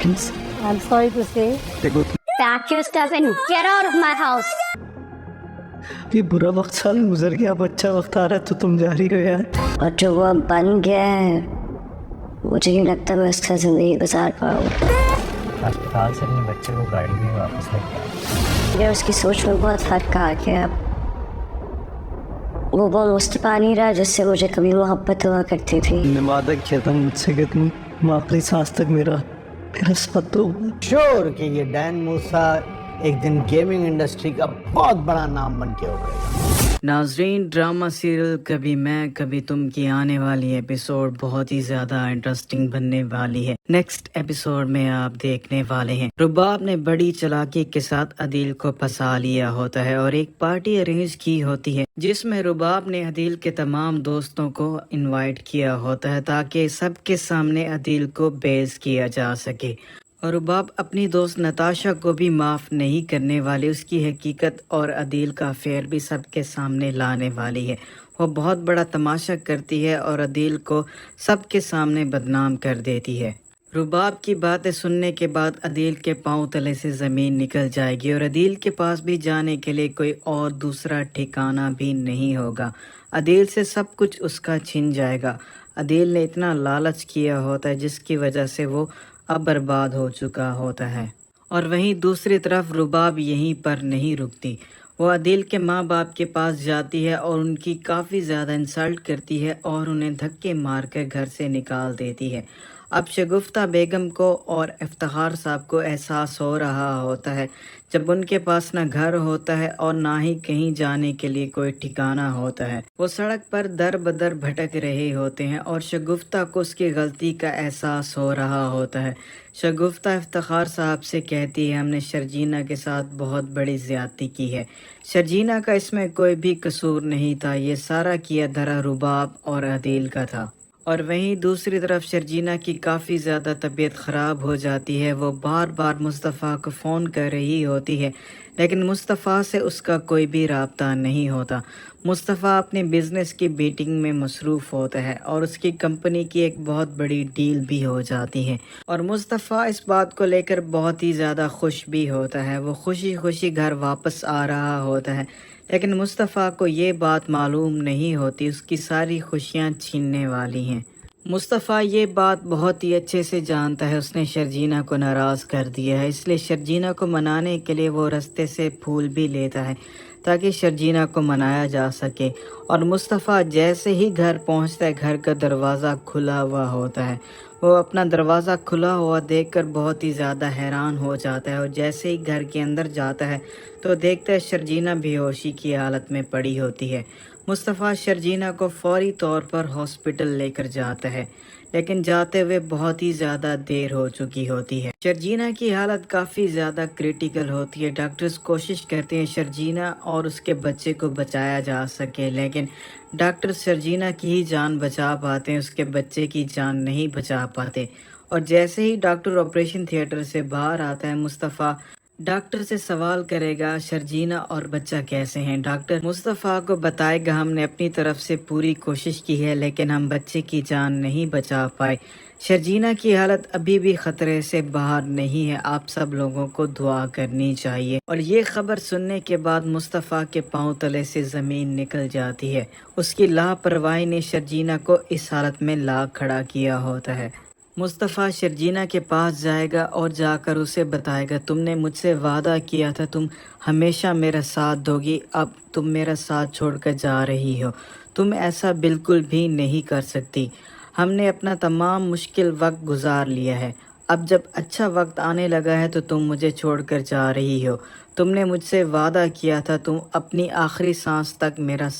please. I'm sorry to say. देखो Pack your stuff and get out of my house. ये बुरा वक्त साल गुजर गया, अब अच्छा वक्त आ रहा है तो तुम जा रही हो यार। और जो वो अब बन गया है, मुझे नहीं लगता मैं उसका जिंदगी गुजार पाऊंगा। अस्पताल से अपने बच्चे को गाड़ी में वापस लेके आया। मुझे उसकी सोच में बहुत फर्क आ गया। वो मुस्तफा नहीं रहा जिससे मुझे कभी मोहब्बत हुआ करती थी। तुमने वादा किया था मुझसे कि तुम आखिरी सांस तक मेरा साथ दो। श्योर कि ये डैन मूसा एक दिन गेमिंग इंडस्ट्री का बहुत बड़ा नाम बन के उभरेगा। नाजरीन, ड्रामा सीरियल कभी मैं कभी तुम की आने वाली एपिसोड बहुत ही ज्यादा इंटरेस्टिंग बनने वाली है। नेक्स्ट एपिसोड में आप देखने वाले हैं रुबाब ने बड़ी चालाकी के साथ अदील को फंसा लिया होता है और एक पार्टी अरेंज की होती है जिसमें रुबाब ने अदील के तमाम दोस्तों को इनवाइट किया होता है ताकि सबके सामने अदील को बेइज्जत किया जा सके। और रुबाब अपनी दोस्त नताशा को भी माफ़ नहीं करने वाली, उसकी हकीकत और अदील का अफेयर भी सबके सामने लाने वाली है। वो बहुत बड़ा तमाशा करती है और अदील को सबके सामने बदनाम कर देती है। रुबाब की बातें सुनने के बाद अदील के पांव तले से ज़मीन निकल जाएगी और अदील के पास भी जाने के लिए कोई और दूसरा ठिकाना भी नहीं होगा। अदील से सब कुछ उसका छिन जाएगा। अदील ने इतना लालच किया होता है जिसकी वजह से वो अब बर्बाद हो चुका होता है। और वहीं दूसरी तरफ रुबाब यहीं पर नहीं रुकती, वो अदील के माँ बाप के पास जाती है और उनकी काफ़ी ज़्यादा इंसल्ट करती है और उन्हें धक्के मारकर घर से निकाल देती है। अब शगुफ्ता बेगम को और इफ्तिखार साहब को एहसास हो रहा होता है जब उनके पास ना घर होता है और ना ही कहीं जाने के लिए कोई ठिकाना होता है। वो सड़क पर दर बदर भटक रहे होते हैं और शगुफ्ता को उसकी गलती का एहसास हो रहा होता है। शगुफ्ता इफ्तिखार साहब से कहती है हमने शर्जीना के साथ बहुत बड़ी ज़्यादती की है, शर्जीना का इसमें कोई भी कसूर नहीं था, ये सारा किया धरा रुबाब और अदील का था। और वहीं दूसरी तरफ शर्जीना की काफ़ी ज़्यादा तबीयत ख़राब हो जाती है। वो बार बार मुस्तफ़ा को फ़ोन कर रही होती है लेकिन मुस्तफ़ा से उसका कोई भी राब्ता नहीं होता। मुस्तफ़ा अपने बिज़नेस की मीटिंग में मसरूफ़ होता है और उसकी कंपनी की एक बहुत बड़ी डील भी हो जाती है और मुस्तफ़ा इस बात को लेकर बहुत ही ज़्यादा खुश भी होता है। वो खुशी खुशी घर वापस आ रहा होता है लेकिन मुस्तफ़ा को ये बात मालूम नहीं होती उसकी सारी खुशियाँ छीनने वाली हैं। मुस्तफ़ा ये बात बहुत ही अच्छे से जानता है, उसने शर्जीना को नाराज़ कर दिया है, इसलिए शर्जीना को मनाने के लिए वो रास्ते से फूल भी लेता है ताकि शर्जीना को मनाया जा सके। और मुस्तफ़ा जैसे ही घर पहुंचता है घर का दरवाज़ा खुला हुआ होता है। वो अपना दरवाज़ा खुला हुआ देखकर बहुत ही ज़्यादा हैरान हो जाता है और जैसे ही घर के अंदर जाता है तो देखता है शर्जीना बेहोशी की हालत में पड़ी होती है। मुस्तफ़ा शर्जीना को फौरी तौर पर हॉस्पिटल लेकर जाता है लेकिन जाते हुए बहुत ही ज़्यादा देर हो चुकी होती है। शर्जीना की हालत काफ़ी ज़्यादा क्रिटिकल होती है। डॉक्टर्स कोशिश करते हैं शर्जीना और उसके बच्चे को बचाया जा सके लेकिन डॉक्टर शर्जीना की ही जान बचा पाते हैं, उसके बच्चे की जान नहीं बचा पाते। और जैसे ही डॉक्टर ऑपरेशन थिएटर से बाहर आता है मुस्तफ़ा डॉक्टर से सवाल करेगा शर्जीना और बच्चा कैसे हैं। डॉक्टर मुस्तफ़ा को बताएगा हमने अपनी तरफ से पूरी कोशिश की है लेकिन हम बच्चे की जान नहीं बचा पाए। शर्जीना की हालत अभी भी खतरे से बाहर नहीं है, आप सब लोगों को दुआ करनी चाहिए। और ये खबर सुनने के बाद मुस्तफ़ा के पांव तले से ज़मीन निकल जाती है। उसकी लापरवाही ने शर्जीना को इस हालत में ला खड़ा किया होता है। मुस्तफ़ा शर्जीना के पास जाएगा और जाकर उसे बताएगा तुमने मुझसे वादा किया था तुम हमेशा मेरा साथ दोगी, अब तुम मेरा साथ छोड़कर जा रही हो, तुम ऐसा बिल्कुल भी नहीं कर सकती। हमने अपना तमाम मुश्किल वक्त गुजार लिया है, अब जब अच्छा वक्त आने लगा है तो तुम मुझे छोड़कर जा रही हो। तुमने मुझसे वादा किया था तुम अपनी आखिरी सांस तक मेरा